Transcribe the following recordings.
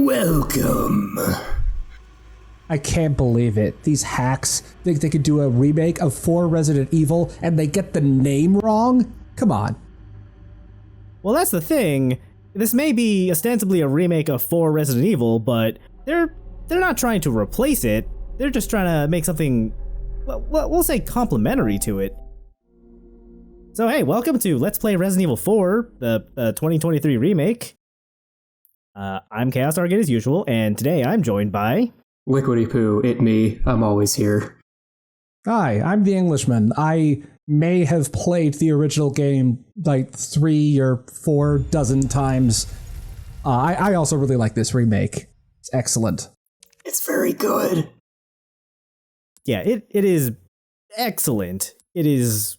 Welcome. I can't believe it. These hacks think they could do a remake of 4 Resident Evil and they get the name wrong? Come on. Well, that's the thing. This may be ostensibly a remake of 4 Resident Evil, but they're not trying to replace it. They're just trying to make something, well, we'll say complementary to it. So hey, welcome to Let's Play Resident Evil 4, the 2023 remake. I'm ChaosArgate as usual, and today I'm joined by... Liquidy Poo, it me. I'm always here. Hi, I'm the Englishman. I may have played the original game like 3 or 4 dozen times. I also really like this remake. It's excellent. It's very good. Yeah, it is excellent. It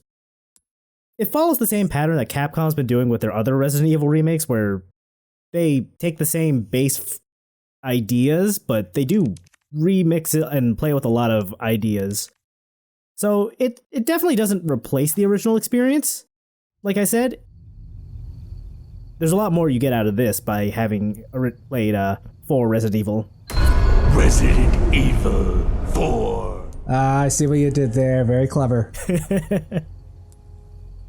follows the same pattern that Capcom's been doing with their other Resident Evil remakes, where they take the same base ideas, but they do remix it and play with a lot of ideas. So it definitely doesn't replace the original experience. Like I said, there's a lot more you get out of this by having played 4 Resident Evil. Resident Evil 4. I see what you did there. Very clever.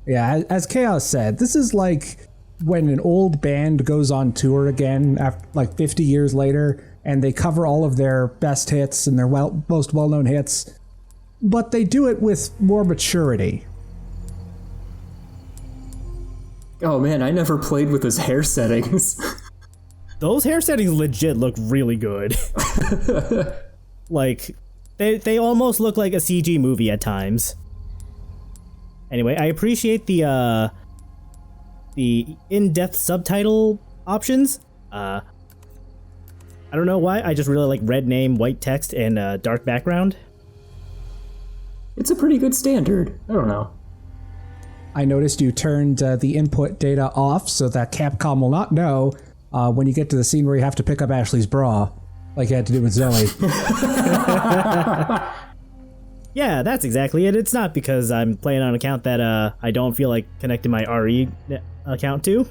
Yeah, as Chaos said, this is like when an old band goes on tour again, after, like 50 years later, and they cover all of their best hits and their most well-known hits, but they do it with more maturity. Oh man, I never played with his hair settings. Those hair settings legit look really good. Like, they almost look like a CG movie at times. Anyway, I appreciate the in-depth subtitle options. I don't know why, I just really like red name, white text, and dark background. It's a pretty good standard. I don't know. I noticed you turned the input data off so that Capcom will not know when you get to the scene where you have to pick up Ashley's bra, like you had to do with Zoe. Yeah, that's exactly it. It's not because I'm playing on an account that I don't feel like connecting my RE account to.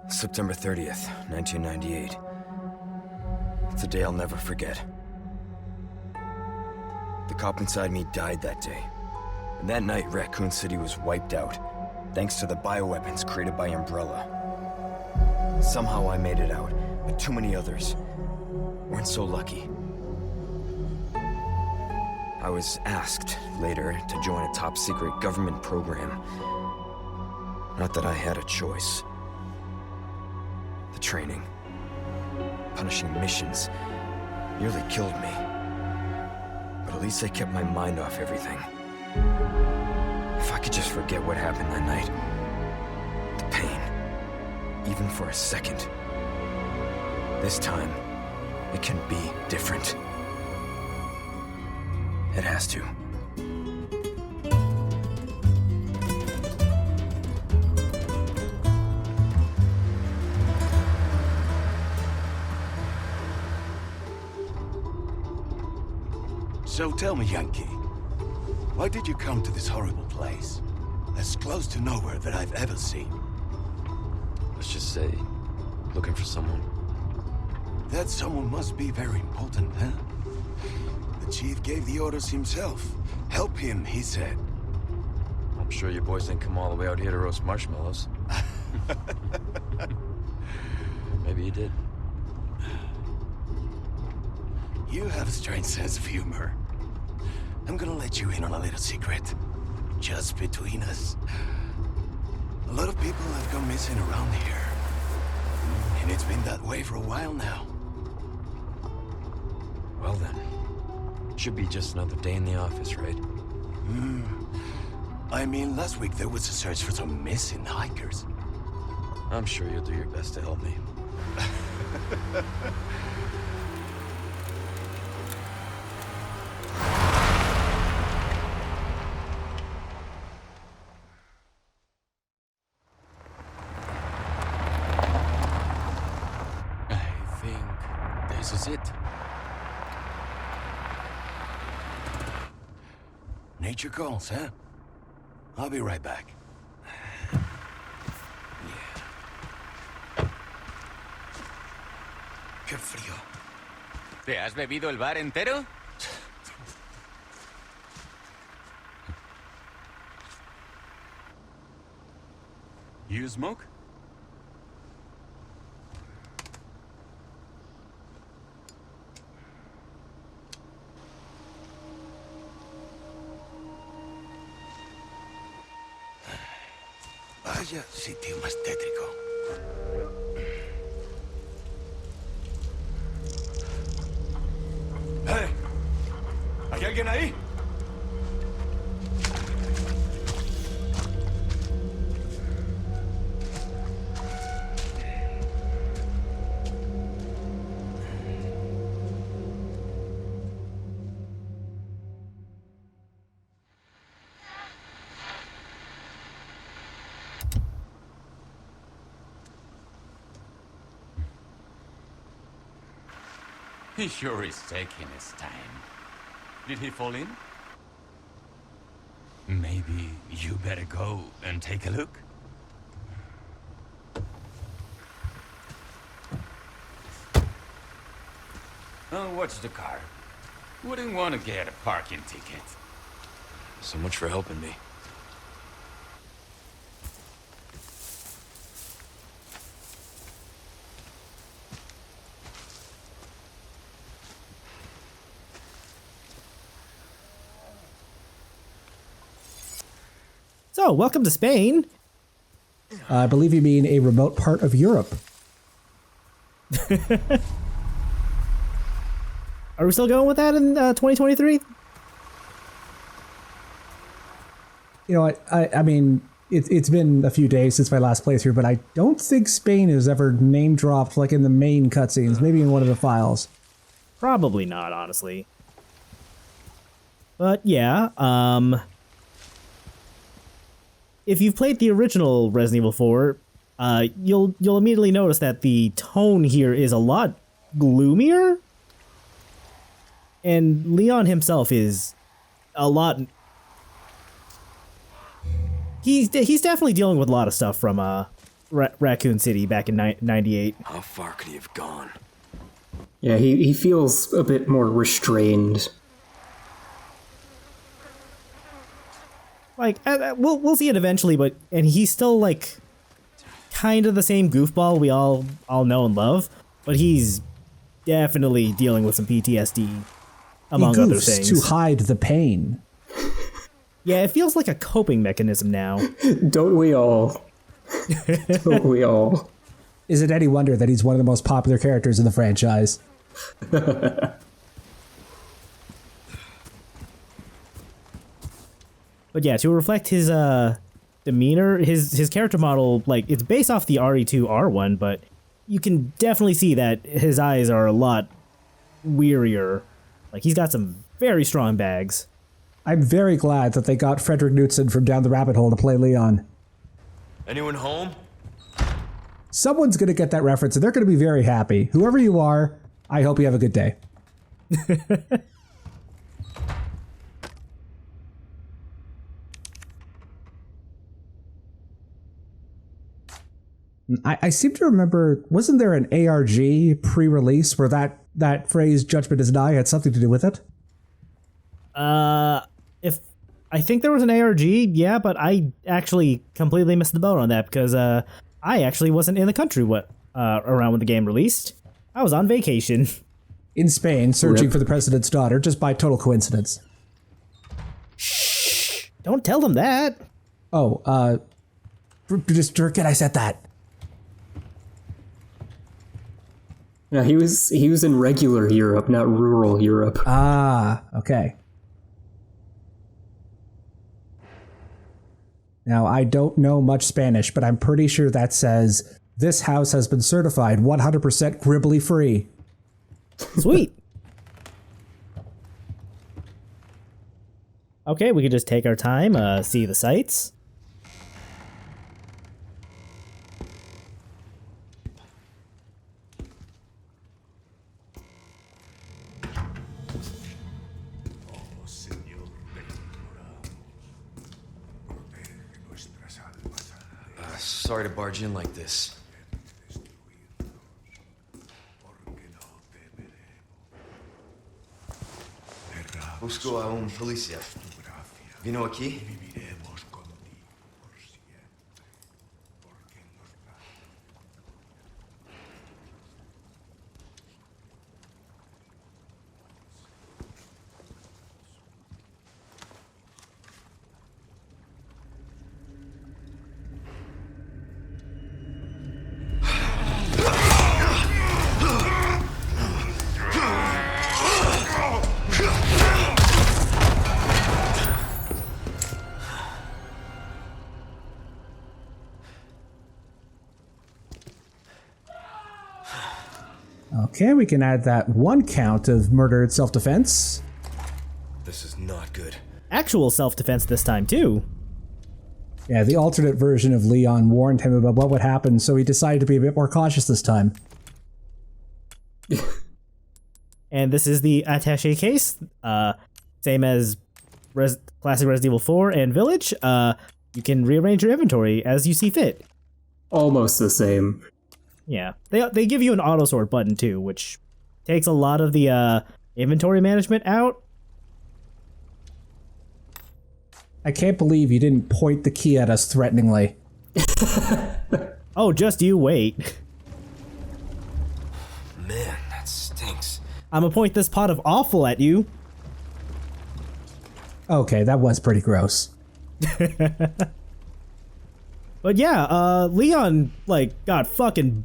September 30th, 1998. It's a day I'll never forget. The cop inside me died that day. And that night, Raccoon City was wiped out, thanks to the bioweapons created by Umbrella. Somehow I made it out, but too many others weren't so lucky. I was asked later to join a top-secret government program. Not that I had a choice. The training, punishing missions, nearly killed me. But at least I kept my mind off everything. If I could just forget what happened that night, the pain, even for a second. This time, it can be different. It has to. So tell me, Yankee, why did you come to this horrible place? As close to nowhere that I've ever seen. Let's just say, looking for someone. That someone must be very important, huh? The chief gave the orders himself. Help him, he said. I'm sure you boys didn't come all the way out here to roast marshmallows. Maybe you did. You have a strange sense of humor. I'm gonna let you in on a little secret. Just between us. A lot of people have gone missing around here. And it's been that way for a while now. Well then, should be just another day in the office, right? I mean, last week there was a search for some missing hikers. I'm sure you'll do your best to help me. I think this is it. Nature calls, huh? I'll be right back. Qué frío. ¿Te has bebido el bar entero? You smoke? Vaya sitio más tétrico. ¡Hey! ¿Hay alguien ahí? He sure is taking his time. Did he fall in? Maybe you better go and take a look. Oh, watch the car. Wouldn't want to get a parking ticket. So much for helping me. So, welcome to Spain. I believe you mean a remote part of Europe. Are we still going with that in 2023? You know, I mean, it's been a few days since my last playthrough, but I don't think Spain has ever name dropped like in the main cutscenes, maybe in one of the files. Probably not, honestly. But yeah, if you've played the original Resident Evil 4, you'll immediately notice that the tone here is a lot gloomier. And Leon himself is a lot... He's definitely dealing with a lot of stuff from Raccoon City back in 98. How far could he have gone? Yeah, he feels a bit more restrained. Like, we'll see it eventually, and he's still, like, kind of the same goofball we all know and love, but he's definitely dealing with some PTSD, among he other goofs things. to hide the pain. Yeah, it feels like a coping mechanism now. Don't we all? Don't we all? Is it any wonder that he's one of the most popular characters in the franchise? But yeah, to reflect his demeanor, his character model, like, it's based off the RE2 R1, but you can definitely see that his eyes are a lot wearier. Like, he's got some very strong bags. I'm very glad that they got Frederick Knudsen from Down the Rabbit Hole to play Leon. Anyone home? Someone's going to get that reference, and they're going to be very happy. Whoever you are, I hope you have a good day. I seem to remember, wasn't there an ARG pre-release where that phrase "judgment is nigh" had something to do with it? If I think there was an ARG, yeah, but I actually completely missed the boat on that because I actually wasn't in the country around when the game released. I was on vacation. In Spain, searching Rip. for the president's daughter, just by total coincidence. Shh! Don't tell them that. Oh, just forget I said that. Yeah, he was in regular Europe, not rural Europe. Ah, okay. Now, I don't know much Spanish, but I'm pretty sure that says, "This house has been certified 100% gribbly free." Sweet. Okay, we can just take our time, see the sights. Sorry to barge in like this. Busco a un policía. ¿Vino aquí? Okay, we can add that 1 count of murdered self-defense. This is not good. Actual self-defense this time, too. Yeah, the alternate version of Leon warned him about what would happen, so he decided to be a bit more cautious this time. And this is the attaché case. Same as classic Resident Evil 4 and Village. You can rearrange your inventory as you see fit. Almost the same. Yeah, they give you an auto sort button too, which takes a lot of the inventory management out. I can't believe you didn't point the key at us threateningly. Oh, just you wait. Man, that stinks. I'm gonna point this pot of awful at you. Okay, that was pretty gross. But yeah, Leon got fucking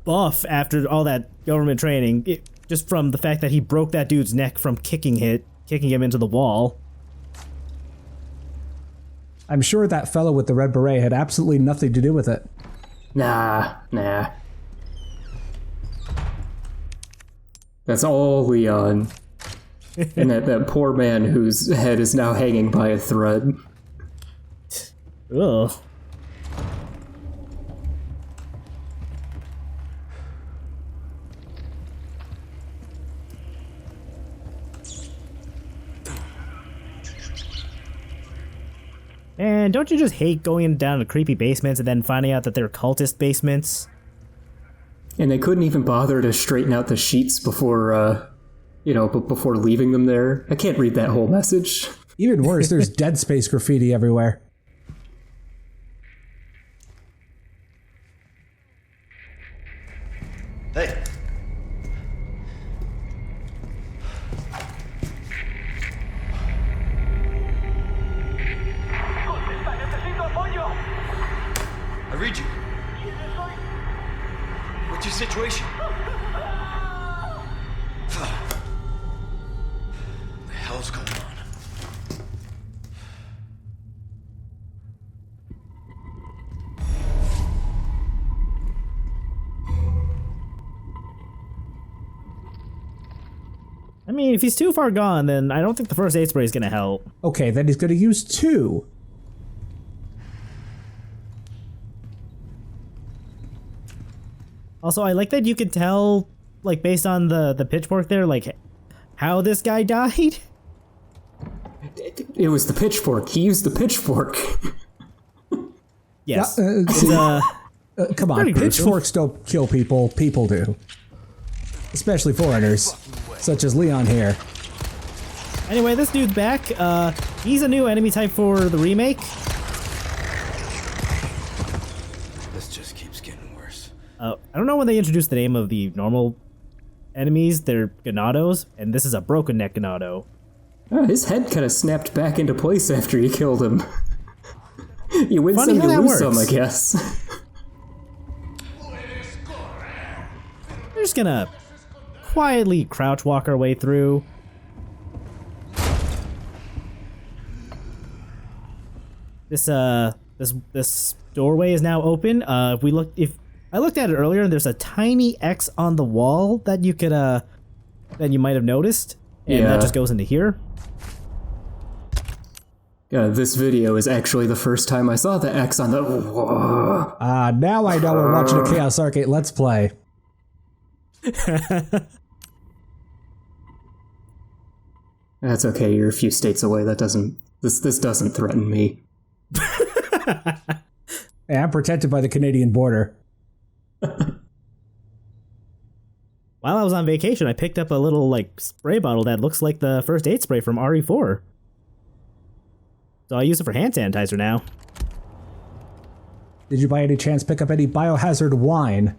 buff after all that government training, just from the fact that he broke that dude's neck from kicking him into the wall. I'm sure that fellow with the red beret had absolutely nothing to do with it. Nah. That's all Leon. And that poor man whose head is now hanging by a thread. Ugh. And don't you just hate going down to creepy basements and then finding out that they're cultist basements? And they couldn't even bother to straighten out the sheets before, before leaving them there. I can't read that whole message. Even worse, there's Dead Space graffiti everywhere. Hey! I read you. What's your situation? What the hell's going on? I mean, if he's too far gone, then I don't think the first aid spray is gonna help. Okay, then he's going to use 2. Also, I like that you could tell, based on the pitchfork there, how this guy died. It was the pitchfork. He used the pitchfork. Yes. Come on, Pretty gruesome. pitchforks don't kill people, people do. Especially foreigners, such as Leon here. Anyway, this dude's back. He's a new enemy type for the remake. This just keeps getting worse. I don't know when they introduced the name of the normal enemies. They're Ganados, and this is a broken neck Ganado. His head kind of snapped back into place after you killed him. You win Funny some, how you that lose some, I works. guess. We're just gonna quietly crouch walk our way through. This This doorway is now open. If I looked at it earlier, and there's a tiny X on the wall that you could that you might have noticed, and that just goes into here. This video is actually the first time I saw the X on the... Now I know we're watching a ChaosArgate Let's Play. That's okay, you're a few states away. That doesn't... This doesn't threaten me. Hey, I'm protected by the Canadian border. While I was on vacation, I picked up a little, like, spray bottle that looks like the first aid spray from RE4. So I use it for hand sanitizer now. Did you by any chance pick up any biohazard wine?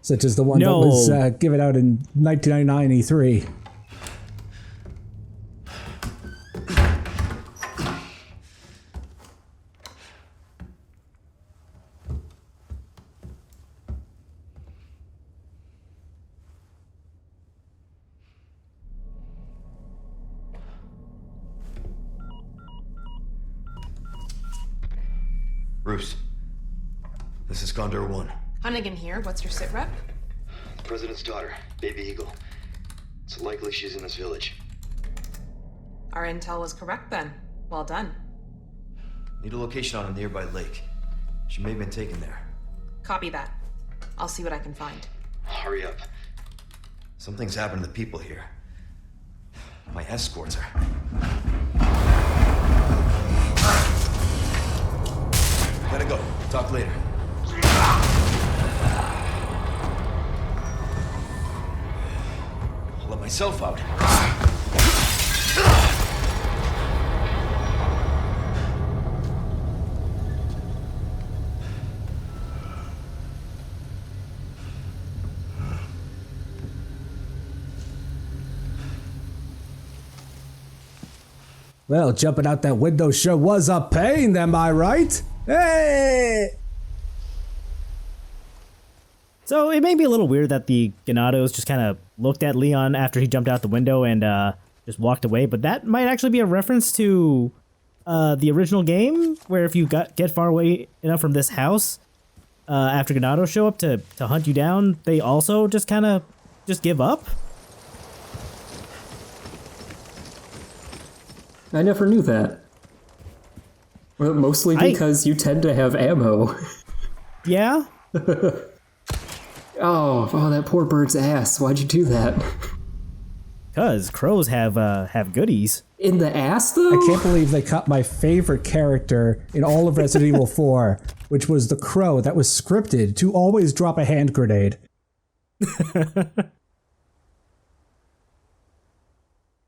Such as the one that was given out in 1999 E3. Bruce, this is Condor 1. Hunnigan here. What's your sit rep? The President's daughter, Baby Eagle. It's likely she's in this village. Our intel was correct then. Well done. Need a location on a nearby lake. She may have been taken there. Copy that. I'll see what I can find. Hurry up. Something's happened to the people here. My escorts are... Gotta go. Talk later. I'll let myself out. Well, jumping out that window sure was a pain, am I right? Hey! So it may be a little weird that the Ganados just kind of looked at Leon after he jumped out the window and just walked away, but that might actually be a reference to the original game, where if you get far away enough from this house, after Ganados show up to hunt you down, they also just kind of just give up. I never knew that. Well, mostly because you tend to have ammo. Yeah? Oh, that poor bird's ass. Why'd you do that? Because crows have goodies. In the ass, though? I can't believe they cut my favorite character in all of Resident Evil 4, which was the crow that was scripted to always drop a hand grenade.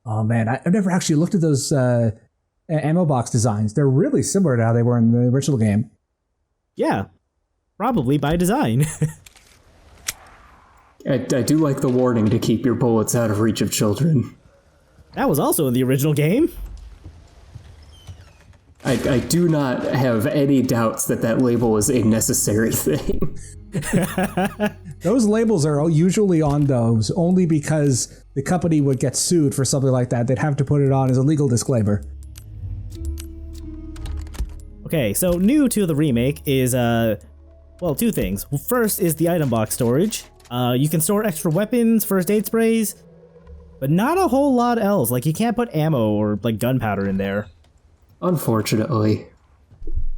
Oh man, I've never actually looked at those ammo box designs. They're really similar to how they were in the original game. Yeah, probably by design. I do like the warning to keep your bullets out of reach of children. That was also in the original game. I do not have any doubts that label is a necessary thing. Those labels are usually on those only because the company would get sued for something like that. They'd have to put it on as a legal disclaimer. Okay, so new to the remake is, well, two things. First is the item box storage. You can store extra weapons, first aid sprays, but not a whole lot else. Like, you can't put ammo or, like, gunpowder in there. Unfortunately.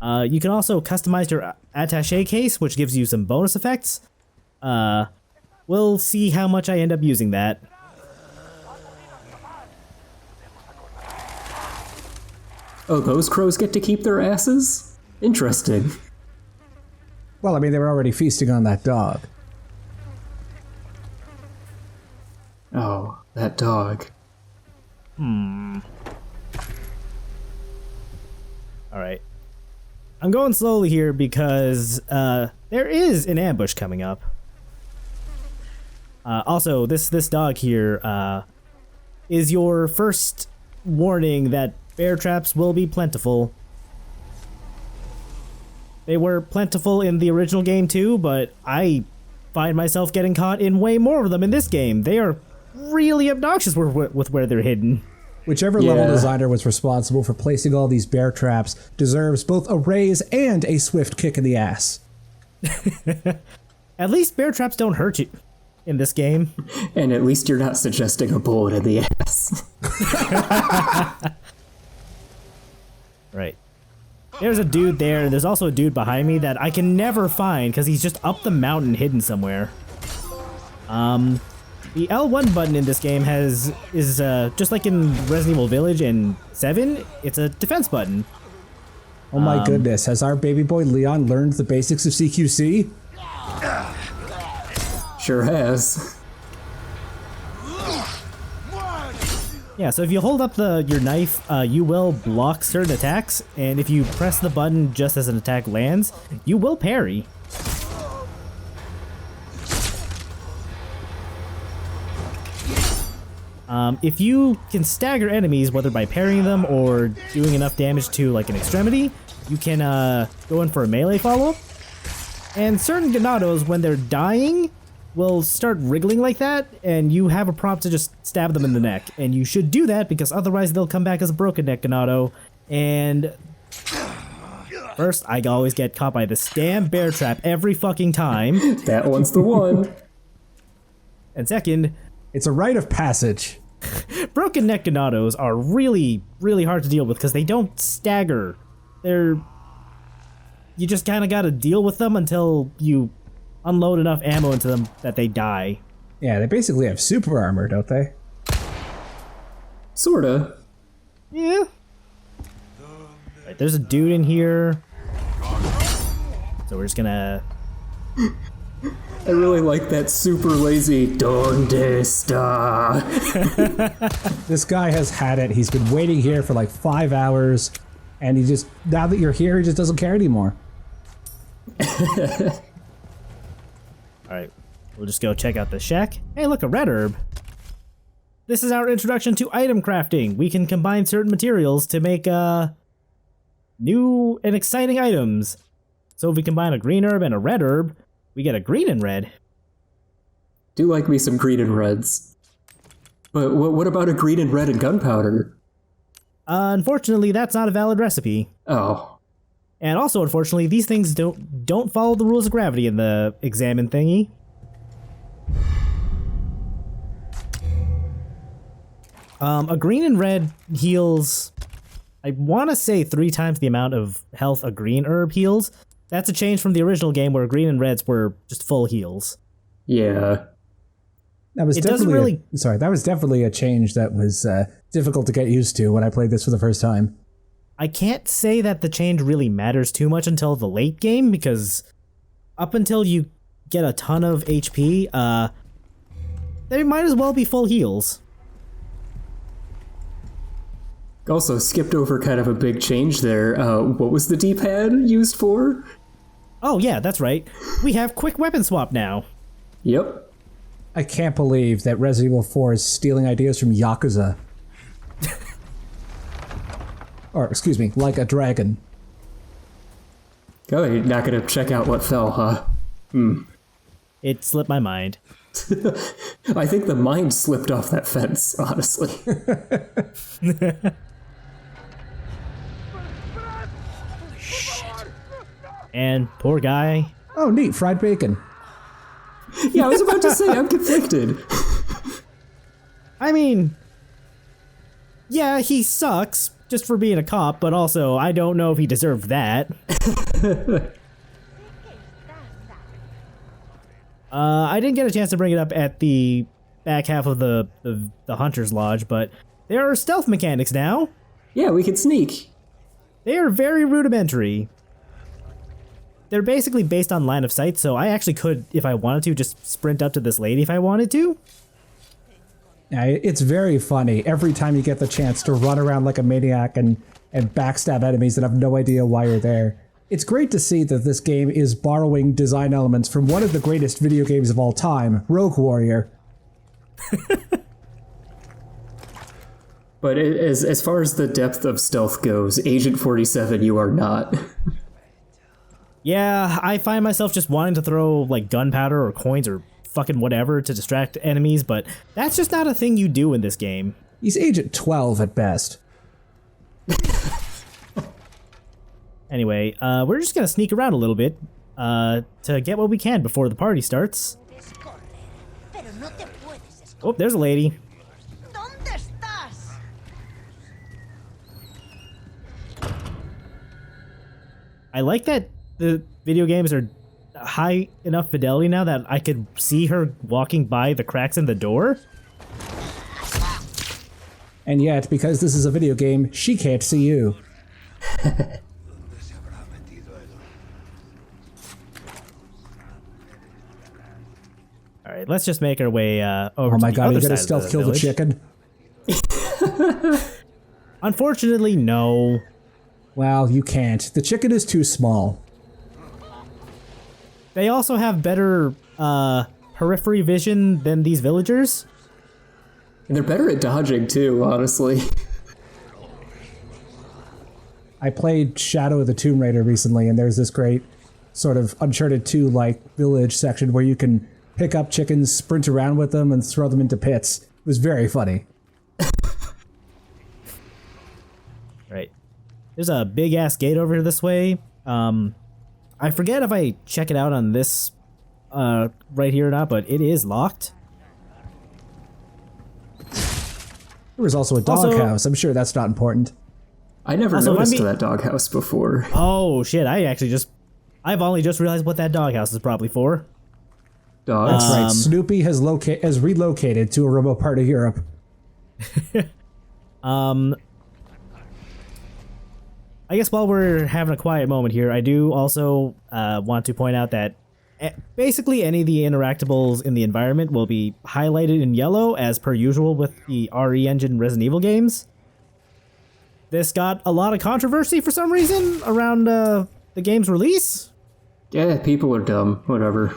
You can also customize your attaché case, which gives you some bonus effects. We'll see how much I end up using that. Oh, those crows get to keep their asses? Interesting. Well, I mean, they were already feasting on that dog. Oh, that dog. Alright. I'm going slowly here because there is an ambush coming up. Also, this dog here is your first warning that bear traps will be plentiful. They were plentiful in the original game too, but I find myself getting caught in way more of them in this game. They are really obnoxious with where they're hidden. Whichever level designer was responsible for placing all these bear traps deserves both a raise and a swift kick in the ass. At least bear traps don't hurt you in this game. And at least you're not suggesting a bullet in the ass. Right. There's a dude there, and there's also a dude behind me that I can never find because he's just up the mountain hidden somewhere. The L1 button in this game is just like in Resident Evil Village and 7, it's a defense button. Oh my goodness, has our baby boy Leon learned the basics of CQC? Sure has. Yeah, so if you hold up your knife, you will block certain attacks, and if you press the button just as an attack lands, you will parry. If you can stagger enemies, whether by parrying them or doing enough damage to like an extremity, you can go in for a melee follow-up. And certain Ganados, when they're dying, will start wriggling like that, and you have a prompt to just stab them in the neck. And you should do that, because otherwise they'll come back as a broken neck Ganado. And first, I always get caught by this damn bear trap every fucking time. That one's the one. And second, it's a rite of passage. Broken neck Ganados are really, really hard to deal with because they don't stagger. You just kind of got to deal with them until you unload enough ammo into them that they die. Yeah, they basically have super armor, don't they? Sorta. Yeah. Right, there's a dude in here. So we're just gonna... I really like that super lazy "Donde está?" This guy has had it. He's been waiting here for like 5 hours, and he just, now that you're here, he just doesn't care anymore. Alright, we'll just go check out the shack. Hey, look, a red herb. This is our introduction to item crafting. We can combine certain materials to make new and exciting items. So if we combine a green herb and a red herb, we get a green and red. Do like me some green and reds. But what about a green and red and gunpowder? Unfortunately, that's not a valid recipe. Oh. And also, unfortunately, these things don't follow the rules of gravity in the examine thingy. A green and red heals, I want to say 3 times the amount of health a green herb heals. That's a change from the original game where green and reds were just full heals. Yeah. That was that was definitely a change that was difficult to get used to when I played this for the first time. I can't say that the change really matters too much until the late game, because up until you get a ton of HP, they might as well be full heals. Also, skipped over kind of a big change there. What was the D-pad used for? Oh yeah, that's right. We have quick weapon swap now. Yep. I can't believe that Resident Evil 4 is stealing ideas from Yakuza. Or, excuse me, Like a Dragon. Oh, you're not gonna check out what fell, huh? It slipped my mind. I think the mind slipped off that fence, honestly. And poor guy. Oh, neat, fried bacon. Yeah, I was about to say, I'm conflicted. I mean, yeah, he sucks just for being a cop, but also I don't know if he deserved that. I didn't get a chance to bring it up at the back half of the Hunter's Lodge, but there are stealth mechanics now. Yeah, we could sneak. They are very rudimentary. They're basically based on line of sight, so I actually could, if I wanted to, just sprint up to this lady if I wanted to. Yeah, it's very funny every time you get the chance to run around like a maniac and backstab enemies that have no idea why you're there. It's great to see that this game is borrowing design elements from one of the greatest video games of all time, Rogue Warrior. But as far as the depth of stealth goes, Agent 47, you are not. Yeah, I find myself just wanting to throw like gunpowder or coins or fucking whatever to distract enemies, but that's just not a thing you do in this game. He's Agent 12 at best. Anyway, we're just gonna sneak around a little bit to get what we can before the party starts. Oh, there's a lady. I like that the video games are high enough fidelity now that I could see her walking by the cracks in the door. And yet, because this is a video game, she can't see you. Alright, let's just make our way over Oh to my the god, are other you gonna side stealth of kill the village. chicken? Unfortunately, no. Well, you can't. The chicken is too small. They also have better periphery vision than these villagers. And they're better at dodging too, honestly. I played Shadow of the Tomb Raider recently, and there's this great sort of Uncharted 2 like village section where you can pick up chickens, sprint around with them, and throw them into pits. It was very funny. Right. There's a big ass gate over here this way. I forget if I check it out on this right here or not, but it is locked. There was also a doghouse. I'm sure that's not important. I never Also, noticed let me- that doghouse before. Oh shit, I've only just realized what that doghouse is probably for. Dogs. That's right. Snoopy has relocated to a remote part of Europe. I guess while we're having a quiet moment here, I do also want to point out that basically any of the interactables in the environment will be highlighted in yellow as per usual with the RE Engine Resident Evil games. This got a lot of controversy for some reason around the game's release. Yeah, people are dumb. Whatever.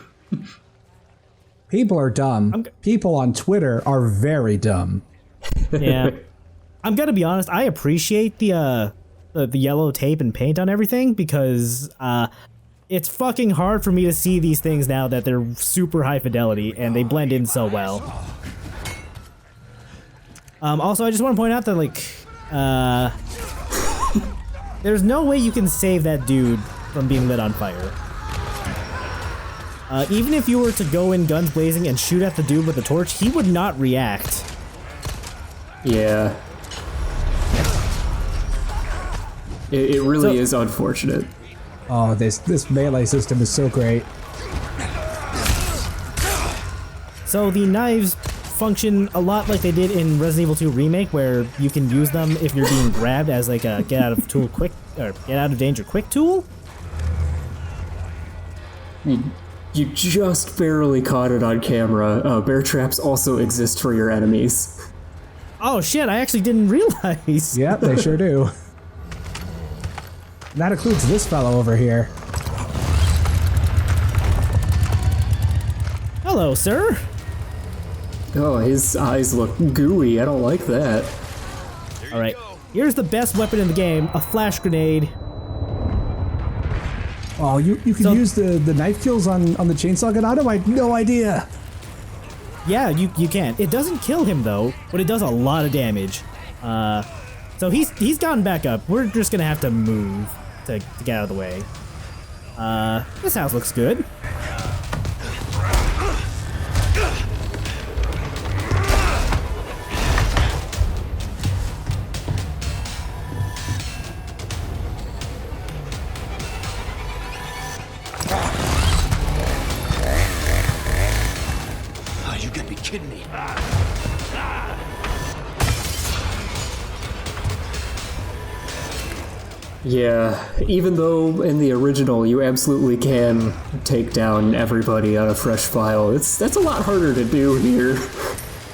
People are dumb. People on Twitter are very dumb. Yeah. I'm gonna be honest, I appreciate the yellow tape and paint on everything because it's fucking hard for me to see these things now that they're super high fidelity and they blend in so well. Also, I just want to point out that like there's no way you can save that dude from being lit on fire. Even if you were to go in guns blazing and shoot at the dude with the torch, he would not react. Yeah. It really is unfortunate. Oh, this melee system is so great. So the knives function a lot like they did in Resident Evil 2 Remake, where you can use them if you're being grabbed as like a get out of danger quick tool. You just barely caught it on camera. Bear traps also exist for your enemies. Oh shit, I actually didn't realize. Yep, they sure do. And that includes this fellow over here. Hello, sir. Oh, his eyes look gooey. I don't like that. Alright, here's the best weapon in the game, a flash grenade. Oh, you can use the knife kills on the chainsaw gun item? I had no idea. Yeah, you can. It doesn't kill him though, but it does a lot of damage. So he's gotten back up. We're just gonna have to move to get out of the way. This house looks good. Oh, you gotta be kidding me. Yeah, even though in the original you absolutely can take down everybody on a fresh file, that's a lot harder to do here.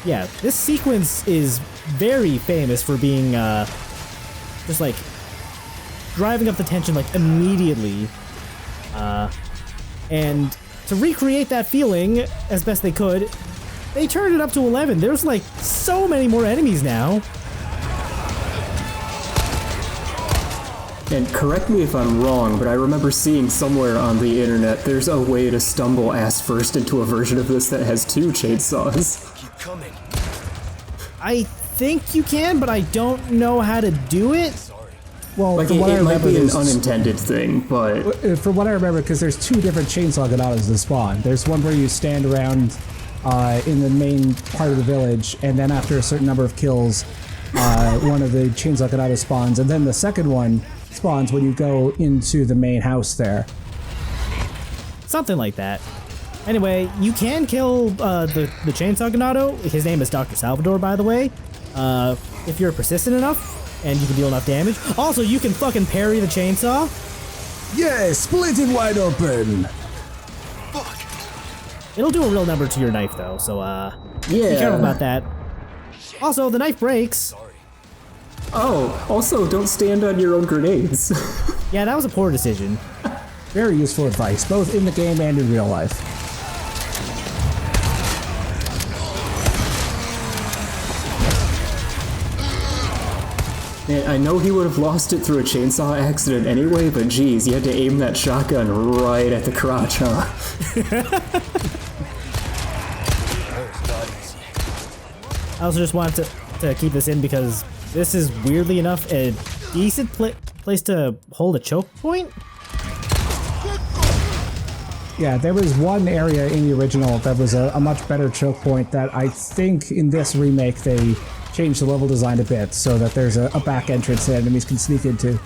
Yeah, this sequence is very famous for being just like driving up the tension like immediately. And to recreate that feeling as best they could, they turned it up to 11. There's like so many more enemies now. And correct me if I'm wrong, but I remember seeing somewhere on the internet there's a way to stumble ass first into a version of this that has 2 chainsaws. Keep coming. I think you can, but I don't know how to do it. Well, Like, from what I it might remember, be an there's- unintended thing, but from what I remember, because there's two different chainsaw ganados that spawn. There's one where you stand around in the main part of the village, and then after a certain number of kills, one of the chainsaw ganados spawns, and then the second one spawns when you go into the main house there. Something like that. Anyway, you can kill the chainsaw ganado. His name is Dr. Salvador, by the way. If you're persistent enough and you can deal enough damage. Also, you can fucking parry the chainsaw. Yeah, split it wide open. It'll do a real number to your knife, though, so be careful yeah. about that. Also, the knife breaks. Oh, also, don't stand on your own grenades. Yeah, that was a poor decision. Very useful advice, both in the game and in real life. Man, I know he would have lost it through a chainsaw accident anyway, but geez, you had to aim that shotgun right at the crotch, huh? I also just wanted to keep this in because this is weirdly enough a decent place to hold a choke point. Yeah, there was one area in the original that was a much better choke point that I think in this remake they changed the level design a bit so that there's a back entrance that enemies can sneak into.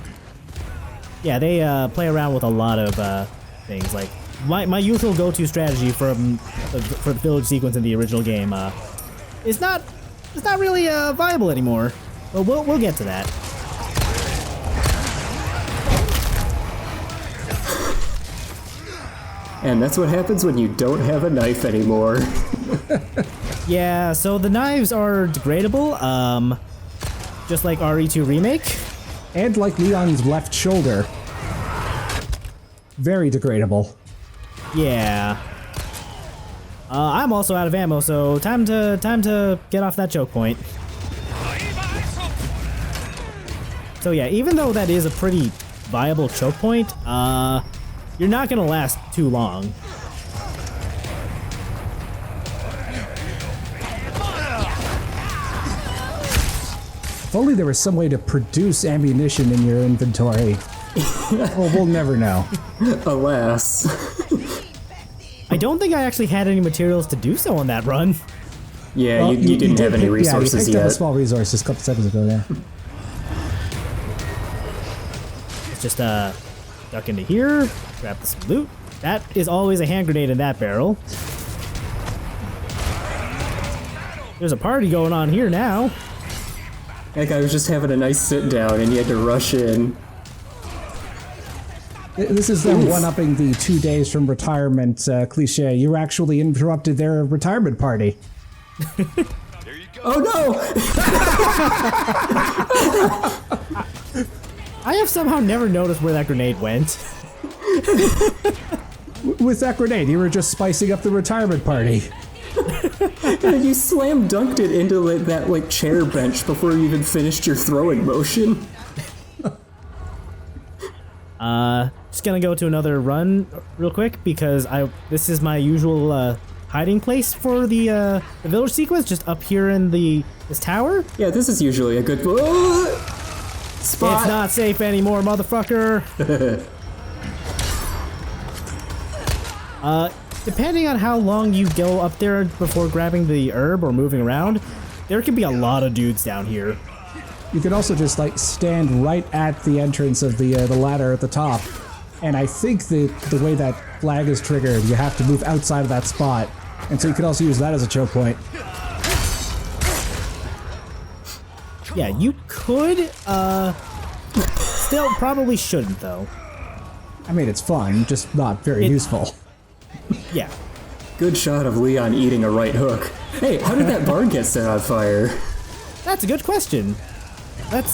Yeah, they play around with a lot of things. Like my usual go-to strategy for the village sequence in the original game is not really viable anymore. But we'll get to that. And that's what happens when you don't have a knife anymore. Yeah, so the knives are degradable, just like RE2 Remake. And like Leon's left shoulder. Very degradable. Yeah. I'm also out of ammo, so time to get off that choke point. So yeah, even though that is a pretty viable choke point, you're not gonna last too long. If only there was some way to produce ammunition in your inventory. Well, we'll never know. Alas. I don't think I actually had any materials to do so on that run. Yeah, Well, you didn't have any resources yeah, you picked up a yet. small resources a couple seconds ago, yeah. Let's just duck into here, grab this loot. That is always a hand grenade in that barrel. There's a party going on here now. That guy was just having a nice sit down and you had to rush in. This is them one-upping the 2 days from retirement cliche. You actually interrupted their retirement party. Oh no! I have somehow never noticed where that grenade went. With that grenade, you were just spicing up the retirement party. And you slam dunked it into that chair bench before you even finished your throwing motion. Just gonna go to another run real quick because this is my usual hiding place for the village sequence, just up here in this tower. Yeah, this is usually a good spot. It's not safe anymore, motherfucker. Depending on how long you go up there before grabbing the herb or moving around, there can be a lot of dudes down here. You could also just stand right at the entrance of the ladder at the top. And I think the way that flag is triggered, you have to move outside of that spot. And so you could also use that as a choke point. Yeah, you could, still probably shouldn't though. I mean, it's fun, just not very useful. Yeah. Good shot of Leon eating a right hook. Hey, how did that barn get set on fire? That's a good question. Let's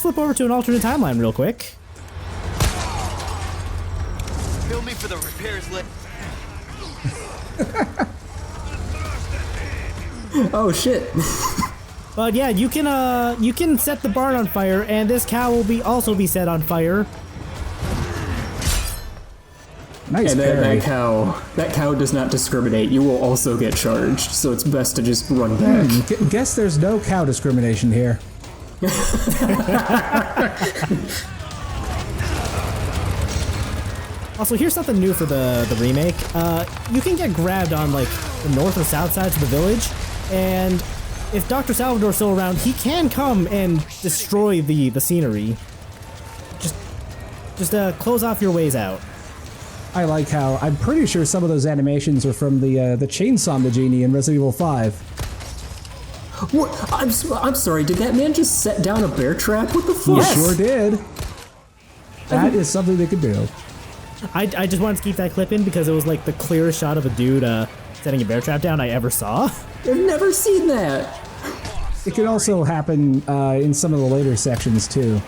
flip over to an alternate timeline real quick. Bill me for the repairs later. Oh shit. But yeah, you can set the barn on fire, and this cow will also be set on fire. Nice and parry. that cow does not discriminate. You will also get charged, so it's best to just run back. Guess there's no cow discrimination here. Also, here's something new for the remake. You can get grabbed on like the north or south sides of the village, and if Dr. Salvador's still around, he can come and destroy the scenery. Just close off your ways out. I like how I'm pretty sure some of those animations are from the Chainsaw Genie in Resident Evil 5. What? I'm sorry, did that man just set down a bear trap? What the fuck? He sure did. That is something they could do. I just wanted to keep that clip in because it was like the clearest shot of a dude setting a bear trap down I ever saw. I've never seen that. It could also happen in some of the later sections too.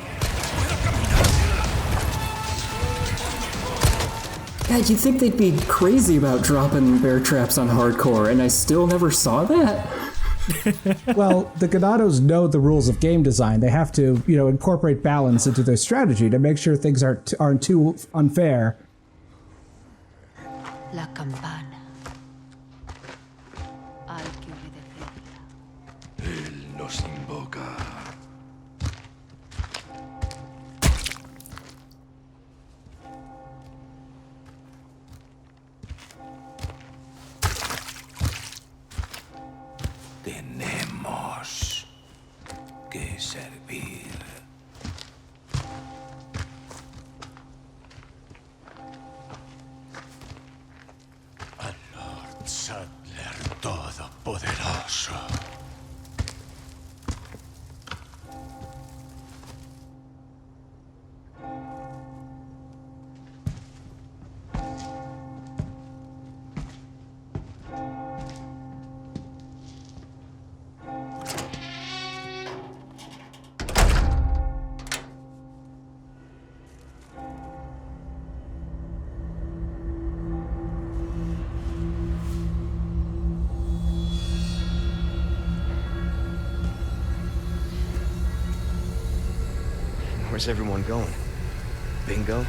God, you'd think they'd be crazy about dropping bear traps on hardcore, and I still never saw that? Well, the Ganados know the rules of game design. They have to, incorporate balance into their strategy to make sure things aren't too unfair. La campana. Hay que obedecerla. Él nos invoca. Tenemos que servir. Al Lord Sadler Todopoderoso. Where's everyone going? Bingo?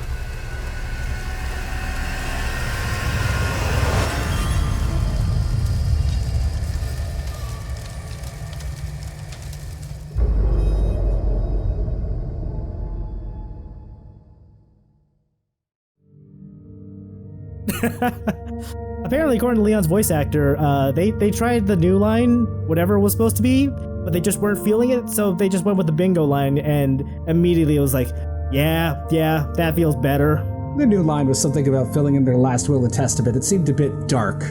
Apparently, according to Leon's voice actor, they tried the new line, whatever it was supposed to be, but they just weren't feeling it, so they just went with the bingo line, and immediately it was like, yeah, that feels better. The new line was something about filling in their last will and testament. It seemed a bit dark.